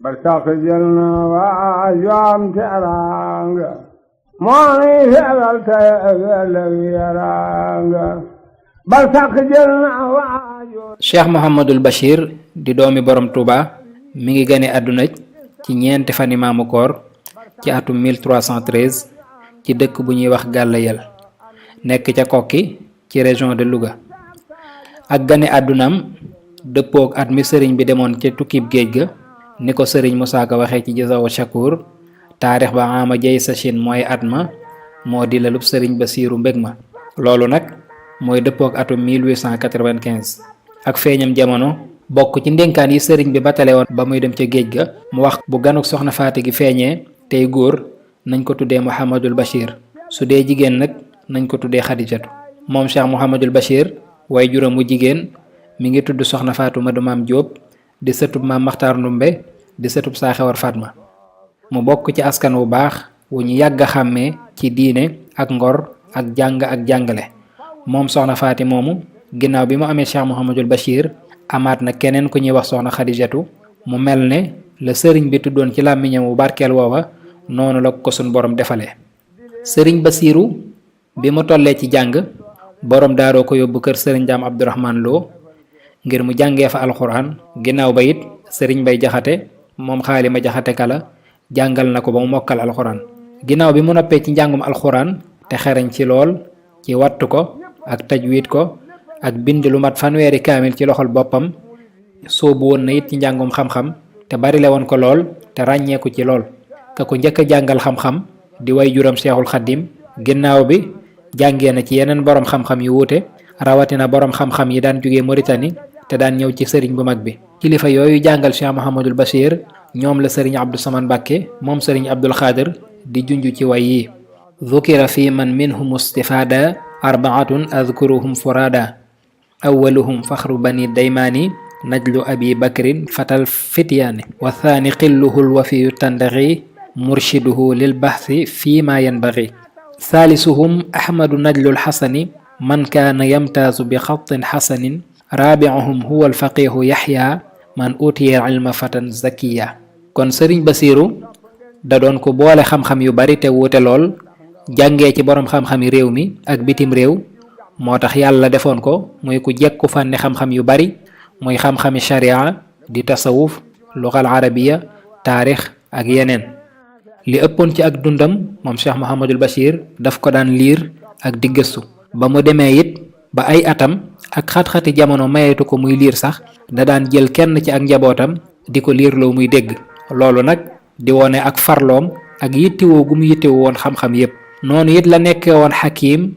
ba sax jël na waaju am teraanga moo ni feeral tey ëllëg yaraanga ba sax jël na waaju. Cheikh Mouhamadul Bachir di doomi borom Touba mi ngi gane àdduna ci ñeenti fani maamu koor ci atum 1313 ci dëkk bu ñuy wax Gàllayel nekk ca Kokki ci région de Louga. ak gane àddunaam dëppook at mi sëriñ bi demoon ca tukkib géej ga ni ko sëriñ Musaa Ka waxee ci Jazawu Shakur taarix ba ama jay sachin mooy at ma moo di lalub sëriñ Basiiru mbég ma. loolu nag mooy dëppook atum 1895 ak feeñam jamono bokk ci ndénkaan yi sëriñ bi batale woon ba muy dem ca géej ga mu wax bu ganuk soxna Faati gi feeñee tey góor nañ ko tuddee Mouhamadul Bachir su dee jigéen nag nañ ko tuddee Xadijatu. moom Cheikh Mouhamadul Bachir way juróom wu jigéen mi ngi tudd soxna Faatu Madu Maam Jóob di sëtub maam Maxtaar Ndumbe di sëtub Saaxewar Fatma mu bokk ci askan wu baax wu ñu yàgg a xàmmee ci diine ak ngor ak jàng ak jàngale. moom soxna Faati moomu ginnaaw bi mu amee Cheikh Mouhamadul Bachir amaat na keneen ku ñuy wax soxna Xadijatu mu mel ne la sëriñ bi tuddoon ci làmmiñam wu barkeel woowa noonu la ko sun borom defalee. sëriñ Basiiru bi mu tollee ci jàng borom daaroo ko yóbbu kër sëriñ Daam Abdourahman Lo ngir mu jàngee fa alxuraan ginnaaw ba it sëriñ Bay Jaxate moom xaalima jaxate kala jàngal na ko ba mu mokkal alxuraan. ginnaaw bi mu noppee ci njàngum alxuraan te xereñ ci lool ci wattu ko ak tajwiid ko ak bind lu mat fanweeri kaamil ci loxol boppam soobu woon na it ci njàngum xam-xam te barile woon ko lool te ràññeeku ci lool. ka ko njëkk a jàngal xam-xam di way juram Seexul Xaddim ginnaaw bi jàngee na ci yeneen borom xam-xam yu wuute rawatina borom xam-xam yi daan jóge Mauritanie te daan ñëw ci sëriñ bu mag bi. kilifa yooyu jàngal Cheikh Mouhamadul Bachir ñoom la sëriñ Abdou Saman Mbàkke moom sëriñ Abdul Xaadir di junj ci way yi. dhukira fi man minhum istifada arbaatun adkuruhum furada awaluhum faxru bani daymaani najlu abi bakrin fatal fityaani wa thaani qilluhu lwafiyu tandaxi murshiduhu lil baxsi fii ma yanbaxi thaalisuhum ahmadu najlu lxasani man kaana yamtaazu bi xatin xasanin raabiuhum huwa alfaqihu yaxya man utiya ilma fatan zakiya. kon sëriñ Basiiru da doon ko boole xam-xam yu bari te wuute lool jàngee ci boroom xam-xami réew mi ak bitim réew moo tax yàlla defoon ko muy ku jekku fànni xam-xam yu bari muy xam-xami sharia di tasawuf luxal arabiya taarix ak yeneen. li ëppoon ci ak dundam moom Cheikh Mouhamadul Bachir daf ko daan liir ak di gëstu ba mu demee it ba ay atam ak xat-xati jamono mayeetu ko muy liir sax da daan jël kenn ci ak njabootam di ko liirloo muy dégg. loolu nag di wone ak farloom ak yittewoo gu mu yittewoo woon xam-xam yépp. noonu it la nekkee woon xakiim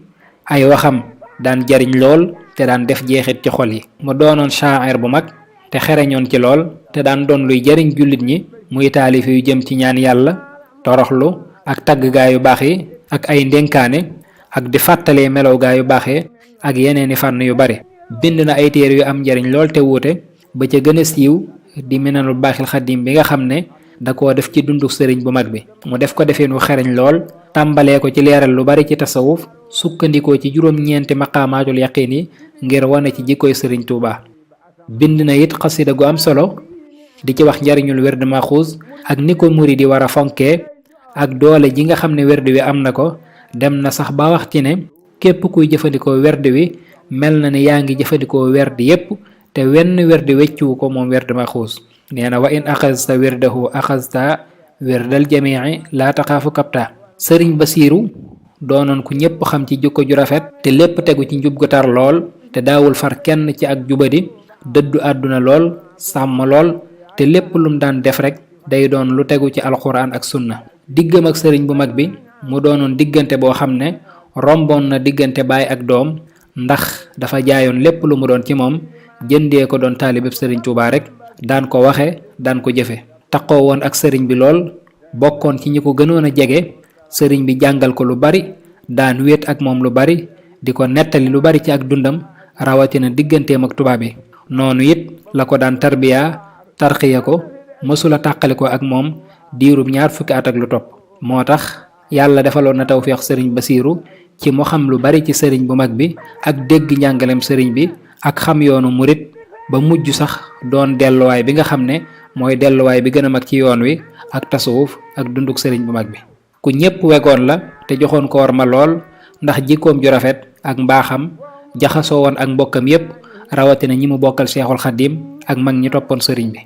ay waxam daan jariñ lool te daan def jeexit ci xol yi. mu doonoon shaa'ir bu mag te xereñoon ci lool te daan doon luy jariñ jullit ñi muy taalif yu jëm ci ñaan yàlla toroxlu ak tagg gaa yu baax yi ak ay ndénkaane ak di fàttalee melow gaa yu baaxee ak yeneeni fànn yu bari. bind na ay téere yu am njariñ lool te wuute ba ca gën a siiw di minanul baaxil xaddim bi nga xam ne da koo def ci dundu sëriñ bu mag bi. mu def ko defeen wu xereñ lool tàmbalee ko ci leeral lu bari ci tasawuf sukkandikoo ci juróom-ñeenti maqaamaatul yaqiin yi ngir wane ci jikkoy sëriñ Tuuba. bind na it xasida gu am solo di ci wax njariñul werd maxuus ak ni ko muri di war a fonkee ak doole ji nga xam ne werd wi am na ko. dem na sax ba wax ci ne képp kuy jëfandikoo werd wi mel na ne yaa ngi jëfandikoo werd yépp te wenn werd wecciwu ko moom werd maxuus. nee na wa in axasta werdahu axasta werdal jamii laa taxaafu kapta. sëriñ Basiiru doonoon ku ñépp xam ci jikko ju rafet te lépp tegu ci njub gu tar lool te daawul far kenn ci ak jubadi dëddu àdduna lool sàmm lool te lépp lum daan def rek day doon lu tegu ci alxuraan ak sunna. diggam ak sëriñ bu mag bi mu doonoon diggante boo xam ne romboon na diggante baay ak doom ndax dafa jaayoon lépp lu mu doon ci moom jëndee ko doon taalibeb sëriñ Tuubaa rek daan ko waxe daan ko jëfe. taqoo woon ak sëriñ bi lool bokkoon ci ñi ko gënoon a jege sëriñ bi jàngal ko lu bari daan wéet ak moom lu bari di ko nettali lu bari ci ak dundam rawatina digganteem ak tubaab bi. noonu it la ko daan tarbiya tarxiya ko mësula tàqali ko ak moom diirub 20 at ak lu topp. moo tax yàlla defaloon na tawfeex sëriñ Basiiru ci mu xam lu bari ci sëriñ bu mag bi ak dégg njàngaleem sëriñ bi ak xam yoonu murit ba mujj sax doon delluwaay bi nga xam ne mooy delluwaay bi gën a mag ci yoon wi ak tasawuf ak dunduk sëriñ bu mag bi. ku ñépp wegoon la te joxoon ko war ma lool ndax jikkoom ju rafet ak mbaaxam jaxasoo woon ak mbokkam yépp rawatina ñi mu bokkal Seexul Xaddim ak mag ñi toppoon sëriñ bi.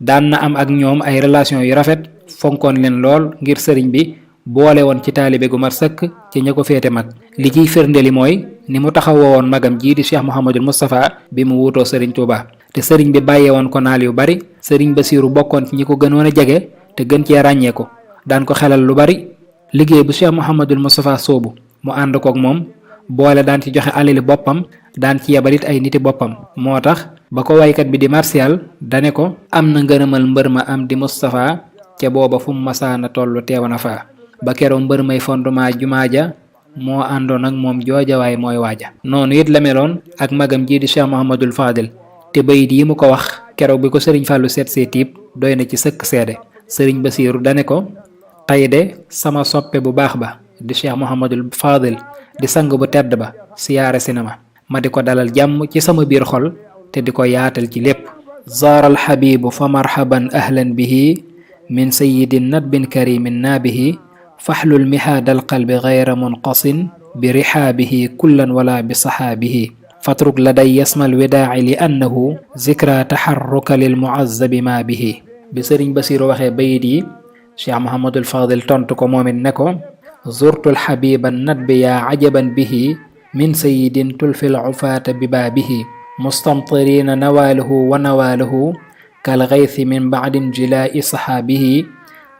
daan na am ak ñoom ay relation yu rafet fonkoon leen lool ngir sëriñ bi boole woon ci taalibe gu mat sëkk ci ña ko féete mag. li ciy firndeli mooy ni mu taxawoo woon magam jii di Cheikh Mouhamadul Moustapha bi mu wuutoo sëriñ Touba te sëriñ bi bàyyee woon ko naal yu bari. sëriñ Basiiru bokkoon ci ñi ko gënoon a jege te gën cee ràññee ko daan ko xelal lu bari. liggéey bu Cheikh Mouhamadul Moustapha soobu mu ànd kook moom boole daan ci joxe alali boppam daan ci yabalit ay niti boppam. moo tax ba ko waykat bi di Martial dane ko am na ngërëmal mbër ma am di Moustapha ca booba fu mu masaana tollu teew na faa ba keroog mbër may fondement jumaa ja moo àndoon ak moom joojawaay mooy waaja. noonu it la meloon ak magam jii di Cheikh Mouhamadul Fadil te bayit yi mu ko wax keroog bi ko sëriñ Fàllu seet see tiib doy na ci sëkk seede. sëriñ Basiiru dane ko tey de sama soppe bu baax ba di Cheikh Mouhamadul Fadil di sang bu tedd ba siyaare sinama ma di ko dalal jàmm ci sama biir xol te di ko yaatal ci lépp. zaaral xabibu fa marhaban ahlan bihi min sayidin nadbin karimin naabihi faxlul mihaadal qalbi gayra munqasin bi rixaabihi kullan wala bi saxaabihi fatruk laday yasmal widaaci li annahu zikra taxarruka lil muazzabi ma bihi. bi sëriñ Basiiru waxee bayit yi Cheikh Mouhamadul Fadil tontu ko moom it ne ko zurtul xabiban nadbi yaa cajaban bihi min sayidin tulfil ufaata bi baabihi mustamtirina nawaaluhu wa nawaaluhu kal gaythi min bacdin jilaa'i saxaabihi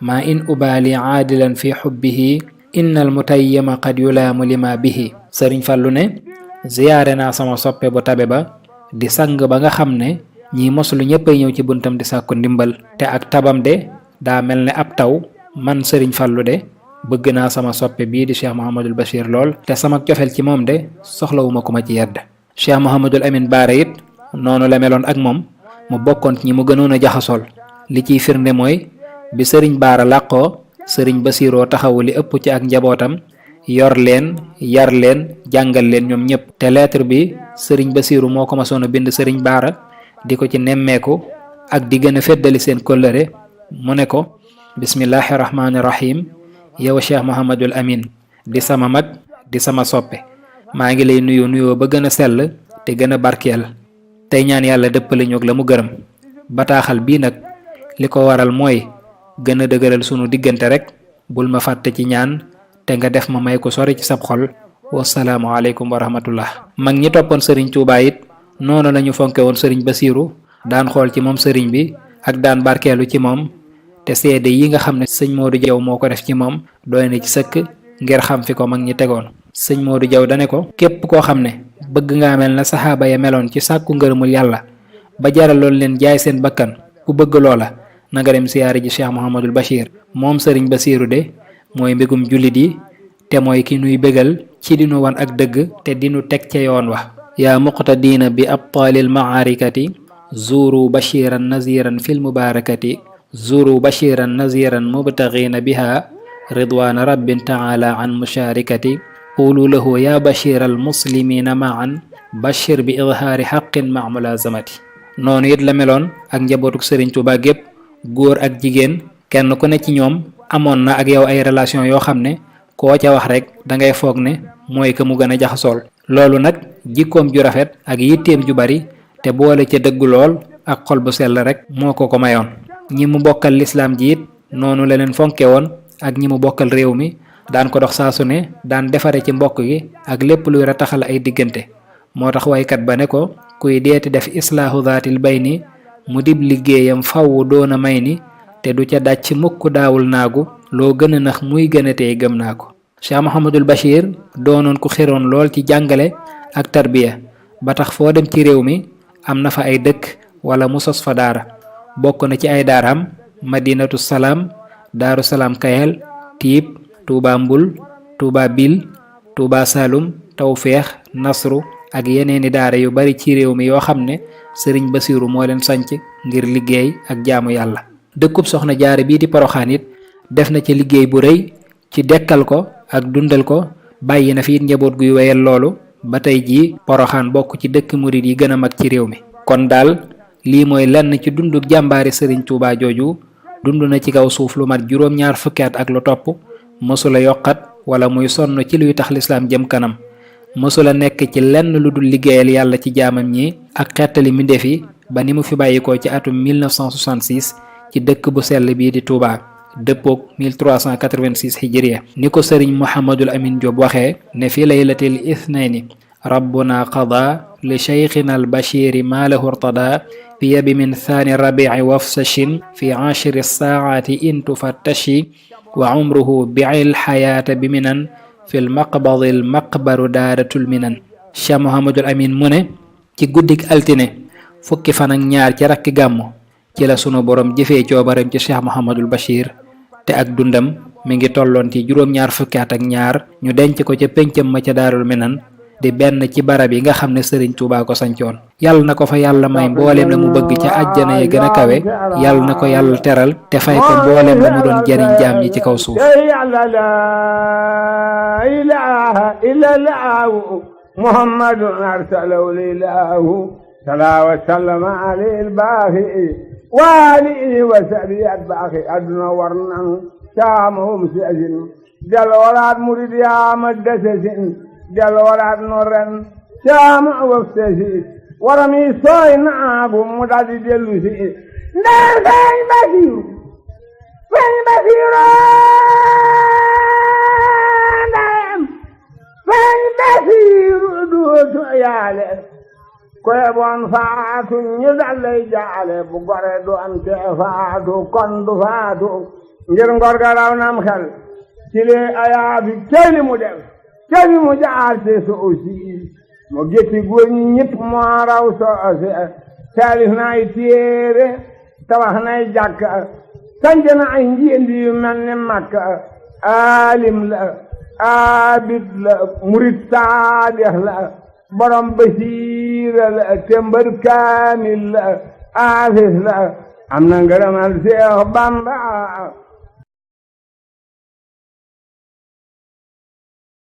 ma in ubaali caadilan fi xubbihi innal mutayyima qad yulaamu lima bihi. sëriñ Fallu ne ziyaare naa sama soppe bu tabe ba di sang ba nga xam ne ñi moslu ñéppay ñëw ci buntam di sàkku ndimbal te ak tabam de daa mel ne ab taw. man sëriñ Fallu de bëgg naa sama soppe bii di Cheikh Mouhamadul Bachir lool te sama cofeel ci moom de soxlawuma ko ma ci yedd. Cheikh Mouhamadul Amin Baara it noonu la meloon ak moom mu bokkoon ci ñi mu gënoon a jaxasool. li ciy firnde mooy bi sëriñ Baara làqoo sëriñ Basiiroo taxawu li ëpp ci ak njabootam yor leen yar leen jàngal leen ñoom ñëpp. te lettre bi sëriñ Basiiru moo ko masoon a bind sëriñ Baara di ko ci nemmeeku ak di gën a feddali seen kóllëre mu ne ko bismillahi rahmaani rahim yow Cheikh Mouhamadul Amin di sama mag di sama soppe maa ngi lay nuyoo ba gën a sell te gën a barkeel tey ñaan yàlla dëppale ñoog la mu gërëm. bataaxal bii nag li ko waral mooy gën a dëgëral sunu diggante rek bul ma fàtte ci ñaan te nga def ma may ko sori ci sab xol. wasalaamu aleykum wa rahmatullah. mag ñi toppoon sëriñ Tuubaa it noonu lañu fonke woon sëriñ Basiiru daan xool ci moom sëriñ bi ak daan barkeelu ci moom te seede yi nga xam ne sëñ Modou Diaw moo ko def ci moom doy na ci sëkk ngir xam fi ko mag ñi tegoon. sëñ Modou Diaw dane ko képp koo xam ne bëgg ngaa mel na saxaaba ya meloon ci sàkku ngërëmul yàlla ba jaraloon leen jaay seen bakkan ku bëgg loola na nga dem siyaari ji Cheikh Mouhamadul Bachir. moom sëriñ Basiiru de mooy mbégum jullit yi te mooy ki nuy bégal ci dinu wan ak dëgg te dinu teg ca yoon wa. yaa muqtadiina bi abtaalil maarikati zuru bashiran naziran fil mubarakati zuru bashiran naziran mubtagiina biha ridwaana rabbin taala an musharikati qulu lahu ya bashir al muslimina maan bashir bi idhaari xaqin ma mulazamati. noonu it la meloon ak njabootuk sëriñ Tuubaa gépp góor ak jigéen kenn ku ne ci ñoom amoon na ak yow ay relation yoo xam ne koo ca wax rek dangay foog ne mooy ka mu gën a jaxasool. loolu nag jikkoom ju rafet ak yitteem ju bari te boole ca dëggu lool ak xol bu sell rek moo ko mayoon. ñi mu bokkal lislaam ji it noonu la leen fonke woon ak ñi mu bokkal réew mi daan ko dox saa su ne daan defare ci mbokk gi ak lépp luy rataxal ay diggante. moo tax waykat ba ne ko kuy deeti def islaahu zaatil bayni mu dib liggéeyam fawwu doona may ni te du ca dàcc mukk daawul naagu loo gën a nax muy gën a tey gëm naa ko. Cheikh Mouhamadul Bachir doonoon ku xiroon lool ci jàngale ak tarbiya ba tax foo dem ci réew mi am na fa ay dëkk wala mu sos fa daara. bokk na ci ay daaraam madinatu salaam daaru salaam kayel tiib tuuba mbul tuuba bil tuuba salum tawfeex nasru ak yeneeni daara yu bari ci réew mi yoo xam ne sëriñ Basiiru moo leen sanc ngir liggéey ak jaamu yàlla. dëkkub soxna jaare bii di poroxaan it def na ci liggéey bu rëy ci dekkal ko ak dundal ko bàyyi na fi it njaboot guy wéyal loolu ba tey jii poroxaan bokk ci dëkk murit yi gën a mag ci réew mi. kon daal lii mooy lenn ci dunduk jàmbaari sëriñ Tuubaa jooju. dund na ci kaw suuf lu mat juróom-ñaar fukki at ak lu topp, mësula yokkat wala muy sonn ci luy tax lislaam jëm kanam, mësula nekk ci lenn lu dul liggéeyal yàlla ci jaamam ñi ak xettali mbindeef yi ba ni mu fi bàyyikoo ci atum 1966 ci dëkk bu sell bii di Touba dëppook 1386 hijriya. ni ko sëriñ Mouhamadul Amin Diop waxee ne fi laylatil ithnayni rabbuna qada li cheikhina al bashiri ma lahu irtada fi yabi min thani rabi'i wafsashin fi 10 saa'ati in tufattashi wa umruhu bi'il hayata bi minan fil maqbadil maqbaru daaratul minan. Cheikh Mouhamadul Amin mu ne ci guddik altine fukki fan ak ñaar ci rakki gàmmu ci la sunu borom jëfee coobareem ci Cheikh Mouhamadul Bachir te ak dundam mi ngi tolloon ci juróom-ñaar fukki at ak ñaar ñu denc ko ca péncam ma ca daarul minan di benn ci barab yi nga xam ne Sëriñ Tuubaa ko sancoon. yàlla na ko fa yàlla may mbooleem la mu bëgg ca àjjana ya gën a kawe, yàlla na ko yàlla teral te fay ko mbooleem la mu doon jariñ jaam ñi ci kaw suuf. muhammadun arsalahu lilahu sala wa sallama alayhi al-baaxi wa alihi wa sahbihi al-baaxi aduna war nan caamahum si asin del waraat murid yaama desesin del waraat no ren caama waftasi warami sooy naagu mu daldi dellu si ndee feeñ basiru ndeyem feeñ basiru duutu yaale koy bon faatu ñu dallay jaale bu gore du am te faatu kon du faatu ngir ngor ga raw nam xel ci li ayaabi celi mu def celi mu jaar te soosi mu gétti góor ñi ñëpp moo raw soose taalif na ay téere tabax na ay jàkka sanc na ay njiendi yu mel ni Makka alim la abid la murid saadix la borom basiira la tëmbër kaamil la aafis la am na ngërëmal Seex Bamba